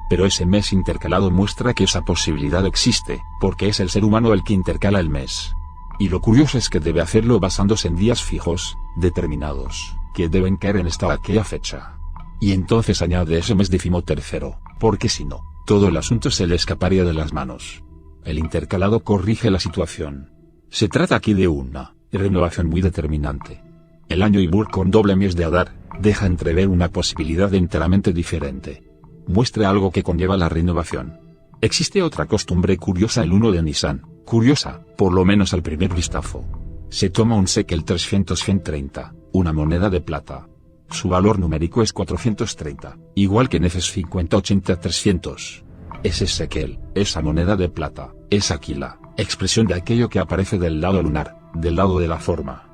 Pero ese mes intercalado muestra que esa posibilidad existe, porque es el ser humano el que intercala el mes. Y lo curioso es que debe hacerlo basándose en días fijos, determinados, que deben caer en esta o aquella fecha. Y entonces añade ese mes 13º, porque si no, todo el asunto se le escaparía de las manos. El intercalado corrige la situación. Se trata aquí de una renovación muy determinante. El año Ibur con doble mes de Adar deja entrever una posibilidad enteramente diferente. Muestra algo que conlleva la renovación. Existe otra costumbre curiosa el 1 de Nisan, curiosa, por lo menos al primer vistazo. Se toma un shekel 330, una moneda de plata. Su valor numérico es 430, igual que en Efes 50-80-300. Ese shekel, esa moneda de plata, es aquila, expresión de aquello que aparece del lado lunar, del lado de la forma.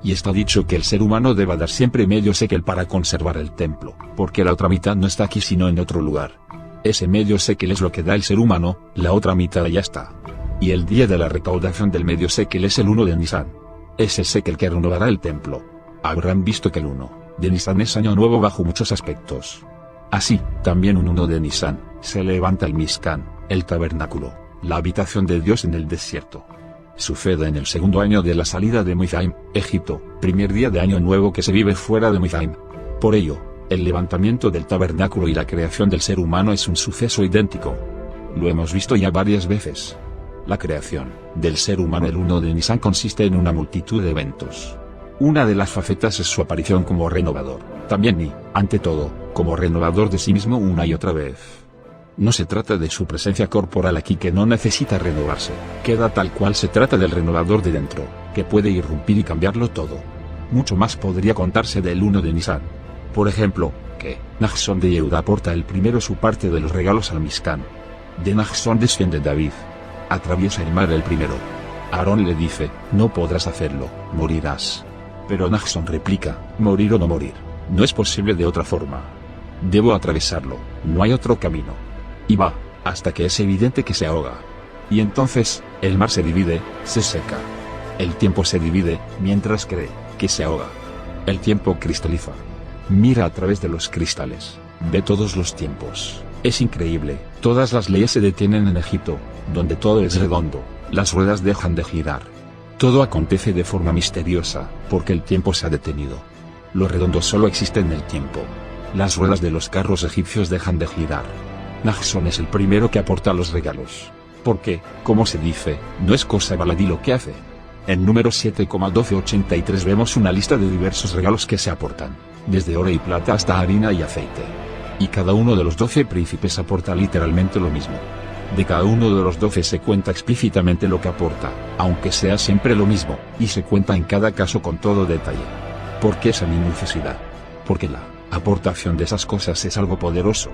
Y está dicho que el ser humano deba dar siempre medio shekel para conservar el templo, porque la otra mitad no está aquí sino en otro lugar. Ese medio shekel es lo que da el ser humano, la otra mitad ya está. Y el día de la recaudación del medio shekel es el 1 de Nisan. Es el shekel que renovará el templo. Habrán visto que el 1 de Nisan es año nuevo bajo muchos aspectos. Así, también un 1 de Nisan, se levanta el Mishkan, el tabernáculo, la habitación de Dios en el desierto. Sucede en el segundo año de la salida de Mitzrayim, Egipto, primer día de año nuevo que se vive fuera de Mitzrayim. Por ello, el levantamiento del tabernáculo y la creación del ser humano es un suceso idéntico. Lo hemos visto ya varias veces. La creación del ser humano el 1 de Nisan consiste en una multitud de eventos. Una de las facetas es su aparición como renovador, también y, ante todo, como renovador de sí mismo una y otra vez. No se trata de su presencia corporal aquí que no necesita renovarse, queda tal cual. Se trata del renovador de dentro, que puede irrumpir y cambiarlo todo. Mucho más podría contarse del 1 de Nisan. Por ejemplo, que Nachshon de Yehuda aporta el primero su parte de los regalos al Mishkan. De Nachshon desciende David. Atraviesa el mar el primero. Aarón le dice, no podrás hacerlo, morirás. Pero Nachshon replica, morir o no morir, no es posible de otra forma. Debo atravesarlo, no hay otro camino. Y va, hasta que es evidente que se ahoga. Y entonces, el mar se divide, se seca. El tiempo se divide, mientras cree que se ahoga. El tiempo cristaliza. Mira a través de los cristales, ve todos los tiempos. Es increíble, todas las leyes se detienen en Egipto, donde todo es redondo, las ruedas dejan de girar. Todo acontece de forma misteriosa, porque el tiempo se ha detenido. Lo redondo solo existe en el tiempo. Las ruedas de los carros egipcios dejan de girar. Nachshon es el primero que aporta los regalos. Porque, como se dice, no es cosa baladí lo que hace. En número 7,1283 vemos una lista de diversos regalos que se aportan, desde oro y plata hasta harina y aceite. Y cada uno de los 12 príncipes aporta literalmente lo mismo. De cada uno de los 12 se cuenta explícitamente lo que aporta, aunque sea siempre lo mismo, y se cuenta en cada caso con todo detalle. ¿Por qué esa minuciosidad? Porque la aportación de esas cosas es algo poderoso.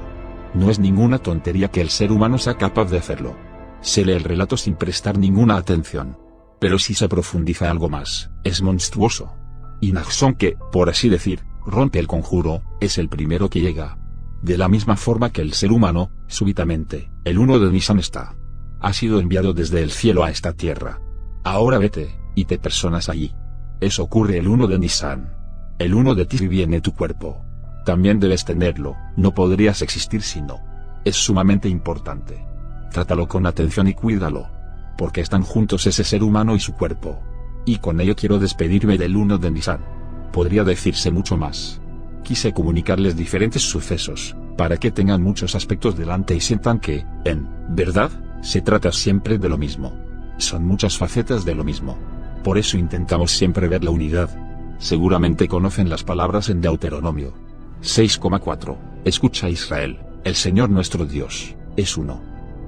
No es ninguna tontería que el ser humano sea capaz de hacerlo. Se lee el relato sin prestar ninguna atención. Pero si se profundiza algo más, es monstruoso. Y Naxón, que, por así decir, rompe el conjuro, es el primero que llega. De la misma forma que el ser humano, súbitamente, el 1 de Nisan ha sido enviado desde el cielo a esta tierra. Ahora vete, y te personas allí. Eso ocurre el 1 de Nisan. El 1 de Tisri viene tu cuerpo. También debes tenerlo, no podrías existir si no. Es sumamente importante. Trátalo con atención y cuídalo. Porque están juntos ese ser humano y su cuerpo. Y con ello quiero despedirme del 1 de Nisan. Podría decirse mucho más. Quise comunicarles diferentes sucesos, para que tengan muchos aspectos delante y sientan que, en verdad, se trata siempre de lo mismo. Son muchas facetas de lo mismo. Por eso intentamos siempre ver la unidad. Seguramente conocen las palabras en Deuteronomio 6,4. Escucha Israel, el Señor nuestro Dios, es uno.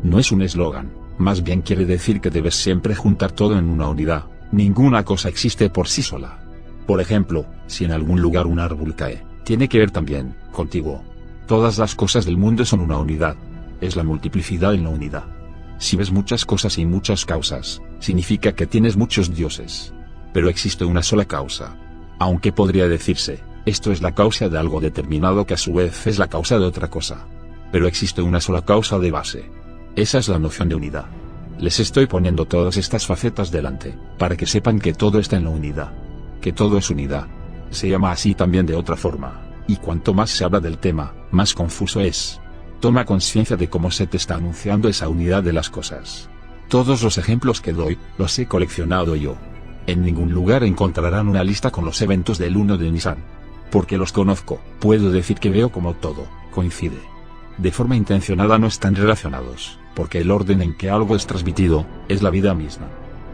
No es un eslogan, más bien quiere decir que debes siempre juntar todo en una unidad. Ninguna cosa existe por sí sola. Por ejemplo, si en algún lugar un árbol cae, tiene que ver también contigo. Todas las cosas del mundo son una unidad. Es la multiplicidad en la unidad. Si ves muchas cosas y muchas causas, significa que tienes muchos dioses. Pero existe una sola causa. Aunque podría decirse, esto es la causa de algo determinado que a su vez es la causa de otra cosa. Pero existe una sola causa de base. Esa es la noción de unidad. Les estoy poniendo todas estas facetas delante, para que sepan que todo está en la unidad. Que todo es unidad. Se llama así también de otra forma, y cuanto más se habla del tema, más confuso es. Toma conciencia de cómo se te está anunciando esa unidad de las cosas. Todos los ejemplos que doy, los he coleccionado yo. En ningún lugar encontrarán una lista con los eventos del 1 de Nisan. Porque los conozco, puedo decir que veo como todo coincide. De forma intencionada no están relacionados, porque el orden en que algo es transmitido, es la vida misma.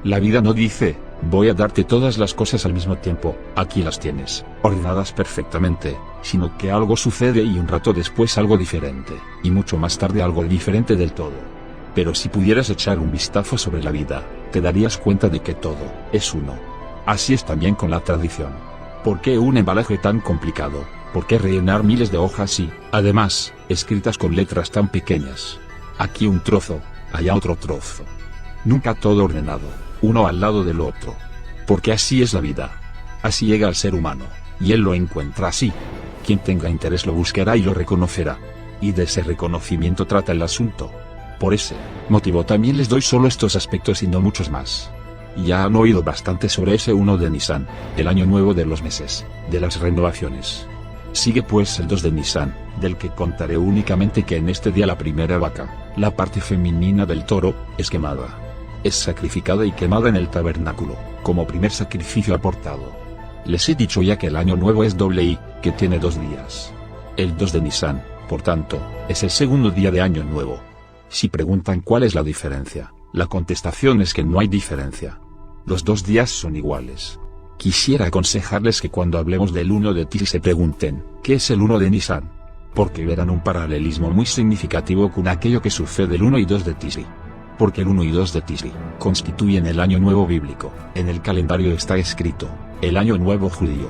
La vida no dice, voy a darte todas las cosas al mismo tiempo, aquí las tienes, ordenadas perfectamente, sino que algo sucede y un rato después algo diferente, y mucho más tarde algo diferente del todo. Pero si pudieras echar un vistazo sobre la vida, te darías cuenta de que todo es uno. Así es también con la tradición. ¿Por qué un embalaje tan complicado? ¿Por qué rellenar miles de hojas y, además, escritas con letras tan pequeñas? Aquí un trozo, allá otro trozo. Nunca todo ordenado, uno al lado del otro. Porque así es la vida. Así llega al ser humano, y él lo encuentra así. Quien tenga interés lo buscará y lo reconocerá. Y de ese reconocimiento trata el asunto. Por ese motivo también les doy solo estos aspectos y no muchos más. Ya han oído bastante sobre ese 1 de Nisan, el año nuevo de los meses, de las renovaciones. Sigue pues el 2 de Nisan, del que contaré únicamente que en este día la primera vaca, la parte femenina del toro, es quemada. Es sacrificada y quemada en el tabernáculo, como primer sacrificio aportado. Les he dicho ya que el año nuevo es doble y, que tiene 2 días. El 2 de Nisan, por tanto, es el segundo día de año nuevo. Si preguntan cuál es la diferencia, la contestación es que no hay diferencia. Los 2 días son iguales. Quisiera aconsejarles que cuando hablemos del 1 de Tisri se pregunten, ¿qué es el 1 de Nisan? Porque verán un paralelismo muy significativo con aquello que sucede el 1 y 2 de Tisri. Porque el 1 y 2 de Tisri constituyen el año nuevo bíblico. En el calendario está escrito, el año nuevo judío.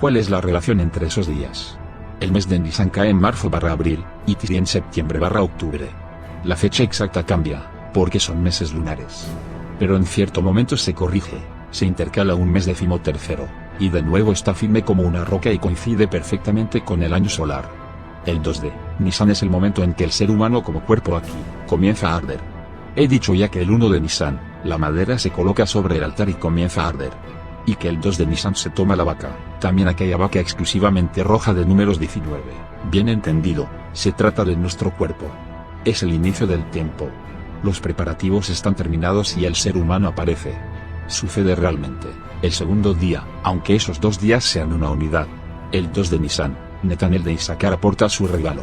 ¿Cuál es la relación entre esos días? El mes de Nisan cae en marzo/abril, y Tisri en septiembre/octubre. La fecha exacta cambia, porque son meses lunares. Pero en cierto momento se corrige, se intercala un mes 13º, y de nuevo está firme como una roca y coincide perfectamente con el año solar. El 2 de Nisan es el momento en que el ser humano como cuerpo aquí, comienza a arder. He dicho ya que el 1 de Nisan, la madera se coloca sobre el altar y comienza a arder. Y que el 2 de Nisan se toma la vaca, también aquella vaca exclusivamente roja de números 19. Bien entendido, se trata de nuestro cuerpo. Es el inicio del tiempo. Los preparativos están terminados y el ser humano aparece. Sucede realmente, el segundo día, aunque esos 2 días sean una unidad. El 2 de Nisan, Netanel de Issacar aporta su regalo.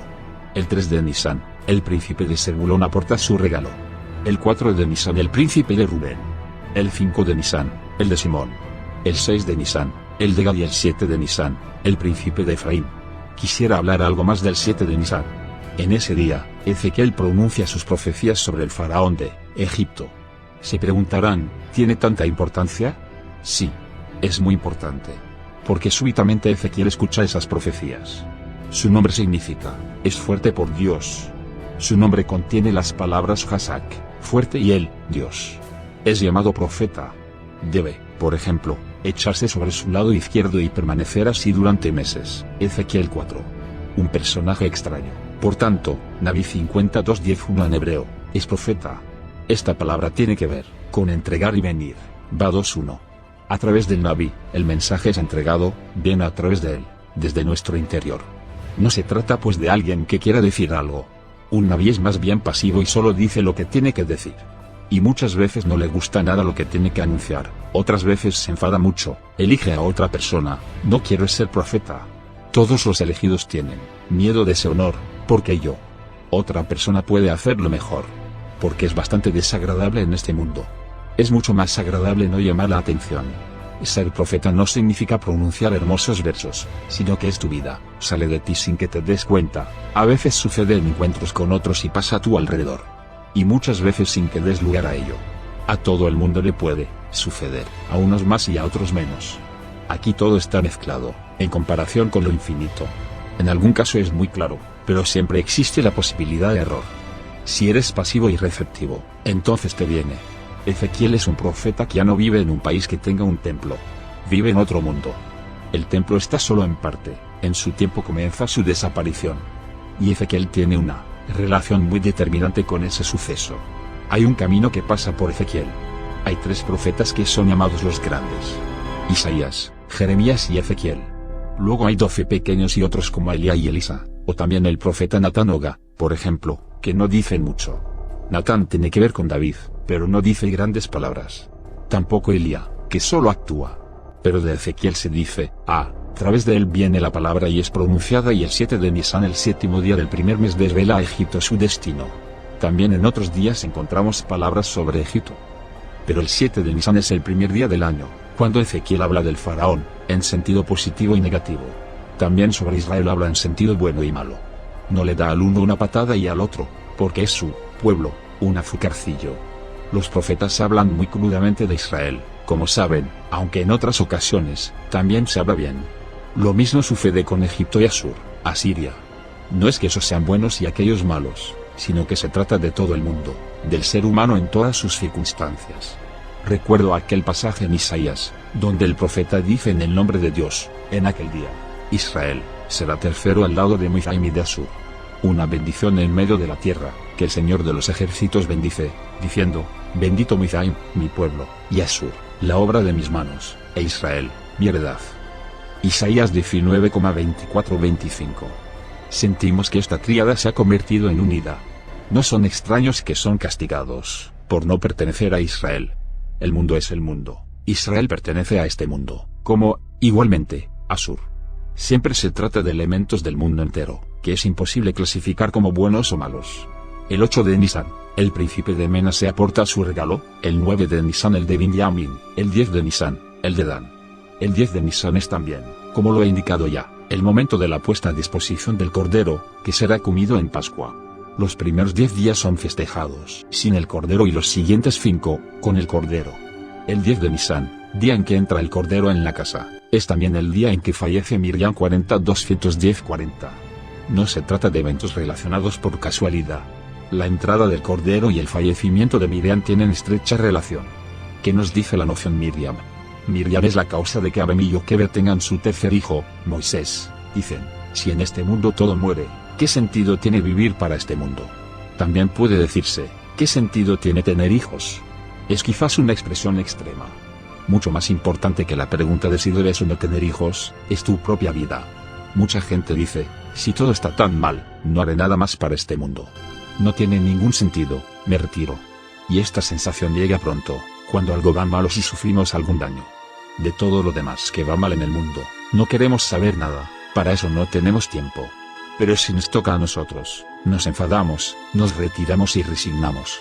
El 3 de Nisan, el príncipe de Zebulón aporta su regalo. El 4 de Nisan, el príncipe de Rubén. El 5 de Nisan, el de Simón. El 6 de Nisan, el de Gad y el 7 de Nisan, el príncipe de Efraín. Quisiera hablar algo más del 7 de Nisan. En ese día, Ezequiel pronuncia sus profecías sobre el faraón de Egipto. Se preguntarán, ¿tiene tanta importancia? Sí, es muy importante. Porque súbitamente Ezequiel escucha esas profecías. Su nombre significa, es fuerte por Dios. Su nombre contiene las palabras Hasak, fuerte, y él, Dios. Es llamado profeta. Debe, por ejemplo, echarse sobre su lado izquierdo y permanecer así durante meses. Ezequiel 4. Un personaje extraño. Por tanto, Naví 52:10:1 en hebreo, es profeta. Esta palabra tiene que ver con entregar y venir. Va 2:1. A través del Naví, el mensaje es entregado, viene a través de él, desde nuestro interior. No se trata pues de alguien que quiera decir algo. Un Naví es más bien pasivo y solo dice lo que tiene que decir. Y muchas veces no le gusta nada lo que tiene que anunciar, otras veces se enfada mucho, elige a otra persona. No quiero ser profeta. Todos los elegidos tienen miedo de ese honor, porque otra persona puede hacerlo mejor. Porque es bastante desagradable en este mundo. Es mucho más agradable no llamar la atención. Ser profeta no significa pronunciar hermosos versos, sino que es tu vida, sale de ti sin que te des cuenta. A veces sucede en encuentros con otros y pasa a tu alrededor. Y muchas veces sin que des lugar a ello. A todo el mundo le puede suceder, a unos más y a otros menos. Aquí todo está mezclado, en comparación con lo infinito. En algún caso es muy claro, pero siempre existe la posibilidad de error. Si eres pasivo y receptivo, entonces te viene. Ezequiel es un profeta que ya no vive en un país que tenga un templo. Vive en otro mundo. El templo está solo en parte, en su tiempo comienza su desaparición. Y Ezequiel tiene una relación muy determinante con ese suceso. Hay un camino que pasa por Ezequiel. Hay 3 profetas que son llamados los grandes: Isaías, Jeremías y Ezequiel. Luego hay 12 pequeños y otros como Elías y Elisa, o también el profeta Natán o Ga, por ejemplo, que no dicen mucho. Natán tiene que ver con David, pero no dice grandes palabras. Tampoco Elías, que solo actúa. Pero de Ezequiel se dice, a través de él viene la palabra y es pronunciada, y el 7 de Nisan, el 7º día del primer mes, desvela a Egipto su destino. También en otros días encontramos palabras sobre Egipto. Pero el 7 de Nisan es el primer día del año, cuando Ezequiel habla del faraón, en sentido positivo y negativo. También sobre Israel habla en sentido bueno y malo. No le da al uno una patada y al otro, porque es su pueblo, un azucarcillo. Los profetas hablan muy crudamente de Israel, como saben, aunque en otras ocasiones, también se habla bien. Lo mismo sucede con Egipto y Asiria. No es que esos sean buenos y aquellos malos, sino que se trata de todo el mundo, del ser humano en todas sus circunstancias. Recuerdo aquel pasaje en Isaías, donde el profeta dice en el nombre de Dios, en aquel día, Israel será tercero al lado de Mizraim y de Asur. Una bendición en medio de la tierra, que el Señor de los ejércitos bendice, diciendo, bendito Mizraim, mi pueblo, y Asur, la obra de mis manos, e Israel, mi heredad. Isaías 19,24-25. Sentimos que esta tríada se ha convertido en unida. No son extraños que son castigados, por no pertenecer a Israel. El mundo es el mundo, Israel pertenece a este mundo, como, igualmente, Asur. Siempre se trata de elementos del mundo entero, que es imposible clasificar como buenos o malos. El 8 de Nisan, el príncipe de Menasé aporta su regalo, el 9 de Nisan el de Binyamin, el 10 de Nisan, el de Dan. El 10 de Nisan es también, como lo he indicado ya, el momento de la puesta a disposición del cordero, que será comido en Pascua. Los primeros 10 días son festejados sin el cordero y los siguientes 5, con el cordero. El 10 de Nisan, día en que entra el cordero en la casa, es también el día en que fallece Miriam 40-210-40. No se trata de eventos relacionados por casualidad. La entrada del cordero y el fallecimiento de Miriam tienen estrecha relación. ¿Qué nos dice la noción Miriam? Miriam es la causa de que Abraham y Joquebed tengan su tercer hijo, Moisés. Dicen, si en este mundo todo muere, ¿qué sentido tiene vivir para este mundo? También puede decirse, ¿qué sentido tiene tener hijos? Es quizás una expresión extrema. Mucho más importante que la pregunta de si debes o no tener hijos, es tu propia vida. Mucha gente dice, si todo está tan mal, no haré nada más para este mundo. No tiene ningún sentido, me retiro. Y esta sensación llega pronto, cuando algo va mal o si sufrimos algún daño. De todo lo demás que va mal en el mundo, no queremos saber nada, para eso no tenemos tiempo. Pero si nos toca a nosotros, nos enfadamos, nos retiramos y resignamos.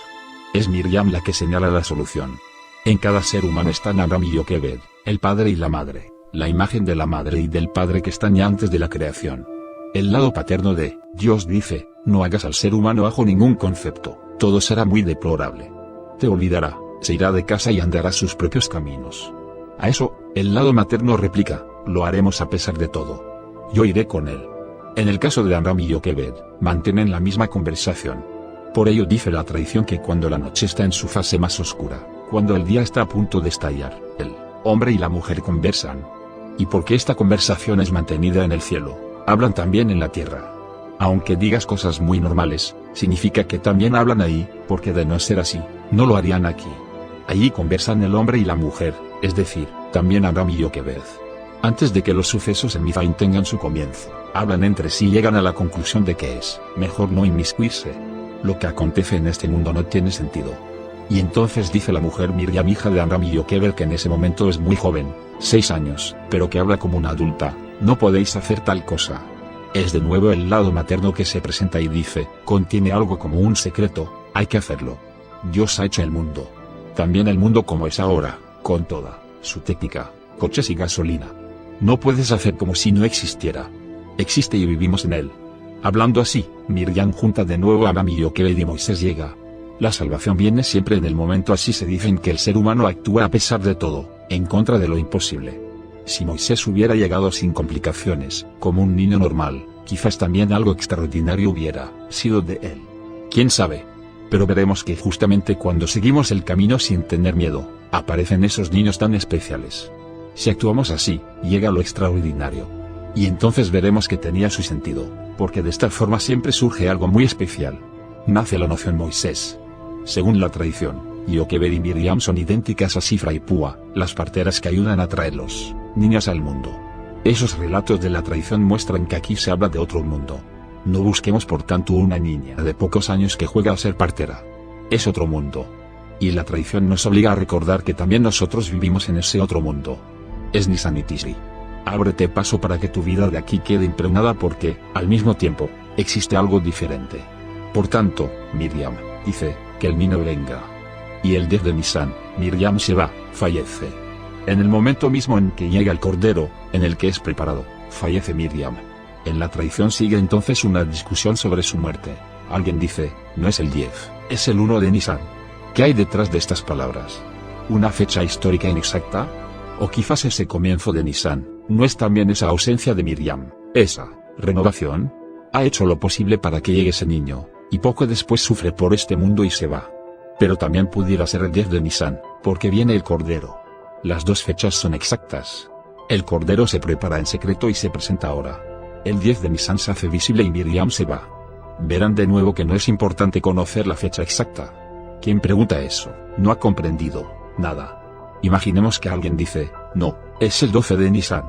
Es Miriam la que señala la solución. En cada ser humano están Abraham y Joquebed, el padre y la madre, la imagen de la madre y del padre que están ya antes de la creación. El lado paterno de Dios dice, no hagas al ser humano bajo ningún concepto, todo será muy deplorable. Te olvidará, se irá de casa y andará sus propios caminos. A eso, el lado materno replica, lo haremos a pesar de todo. Yo iré con él. En el caso de Amram y Joquebed, mantienen la misma conversación. Por ello dice la tradición que cuando la noche está en su fase más oscura, cuando el día está a punto de estallar, el hombre y la mujer conversan. Y porque esta conversación es mantenida en el cielo, hablan también en la tierra. Aunque digas cosas muy normales, significa que también hablan ahí, porque de no ser así, no lo harían aquí. Allí conversan el hombre y la mujer, es decir, también Amram y Joquebed. Antes de que los sucesos en Mizaín tengan su comienzo, hablan entre sí y llegan a la conclusión de que es mejor no inmiscuirse. Lo que acontece en este mundo no tiene sentido. Y entonces dice la mujer Miriam, hija de Amram y Joquebed, que en ese momento es muy joven, 6 años, pero que habla como una adulta: no podéis hacer tal cosa. Es de nuevo el lado materno que se presenta y dice: contiene algo como un secreto, hay que hacerlo. Dios ha hecho el mundo. También el mundo como es ahora, con toda su técnica, coches y gasolina. No puedes hacer como si no existiera. Existe y vivimos en él. Hablando así, Miriam junta de nuevo a Amram y Joquebed y Moisés llega. La salvación viene siempre en el momento. Así se dicen que el ser humano actúa a pesar de todo, en contra de lo imposible. Si Moisés hubiera llegado sin complicaciones, como un niño normal, quizás también algo extraordinario hubiera sido de él. ¿Quién sabe? Pero veremos que justamente cuando seguimos el camino sin tener miedo, aparecen esos niños tan especiales. Si actuamos así, llega lo extraordinario. Y entonces veremos que tenía su sentido, porque de esta forma siempre surge algo muy especial. Nace la noción Moisés. Según la tradición, Joquebed y Miriam son idénticas a Sifra y Púa, las parteras que ayudan a traer los niños al mundo. Esos relatos de la tradición muestran que aquí se habla de otro mundo. No busquemos por tanto una niña de pocos años que juega a ser partera. Es otro mundo. Y la tradición nos obliga a recordar que también nosotros vivimos en ese otro mundo. Es Nisan y Tisri. Ábrete paso para que tu vida de aquí quede impregnada, porque, al mismo tiempo, existe algo diferente. Por tanto, Miriam dice: que el niño venga. Y el 10 de Nisan, Miriam se va, fallece. En el momento mismo en que llega el cordero, en el que es preparado, fallece Miriam. En la tradición sigue entonces una discusión sobre su muerte. Alguien dice: no es el 10, es el 1 de Nisan. ¿Qué hay detrás de estas palabras? ¿Una fecha histórica inexacta? O quizás ese comienzo de Nisan no es también esa ausencia de Miriam, esa renovación. Ha hecho lo posible para que llegue ese niño, y poco después sufre por este mundo y se va. Pero también pudiera ser el 10 de Nisan, porque viene el cordero. Las dos fechas son exactas. El cordero se prepara en secreto y se presenta ahora. El 10 de Nisan se hace visible y Miriam se va. Verán de nuevo que no es importante conocer la fecha exacta. Quien pregunta eso, no ha comprendido nada. Imaginemos que alguien dice: no, es el 12 de Nisan.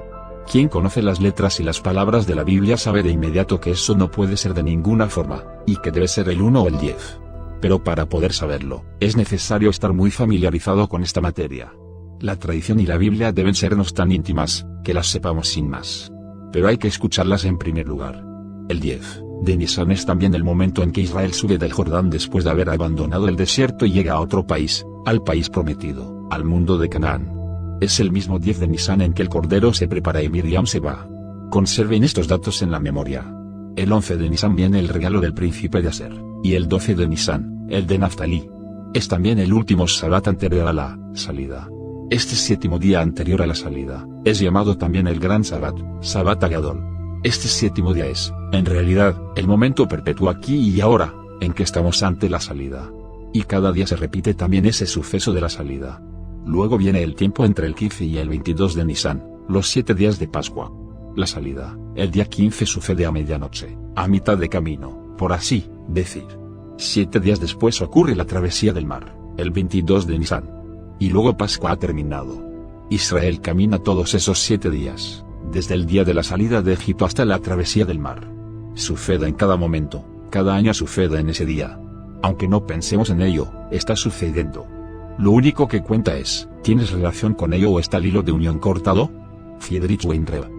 Quien conoce las letras y las palabras de la Biblia sabe de inmediato que eso no puede ser de ninguna forma, y que debe ser el 1 o el 10. Pero para poder saberlo, es necesario estar muy familiarizado con esta materia. La tradición y la Biblia deben sernos tan íntimas, que las sepamos sin más. Pero hay que escucharlas en primer lugar. El 10 de Nisan es también el momento en que Israel sube del Jordán después de haber abandonado el desierto y llega a otro país, al país prometido, al mundo de Canaán. Es el mismo 10 de Nisan en que el cordero se prepara y Miriam se va. Conserven estos datos en la memoria. El 11 de Nisan viene el regalo del príncipe de Aser, y el 12 de Nisan, el de Naftalí. Es también el último Sabbat anterior a la salida. Este séptimo día anterior a la salida, es llamado también el Gran Sabbat, Sabbat Agadol. Este séptimo día es, en realidad, el momento perpetuo aquí y ahora, en que estamos ante la salida. Y cada día se repite también ese suceso de la salida. Luego viene el tiempo entre el 15 y el 22 de Nisan, los 7 días de Pascua. La salida, el día 15 sucede a medianoche, a mitad de camino, por así decir. 7 días después ocurre la travesía del mar, el 22 de Nisan. Y luego Pascua ha terminado. Israel camina todos esos 7 días, desde el día de la salida de Egipto hasta la travesía del mar. Sucede en cada momento, cada año sucede en ese día. Aunque no pensemos en ello, está sucediendo. Lo único que cuenta es: ¿tienes relación con ello o está el hilo de unión cortado? Friedrich Weinreber.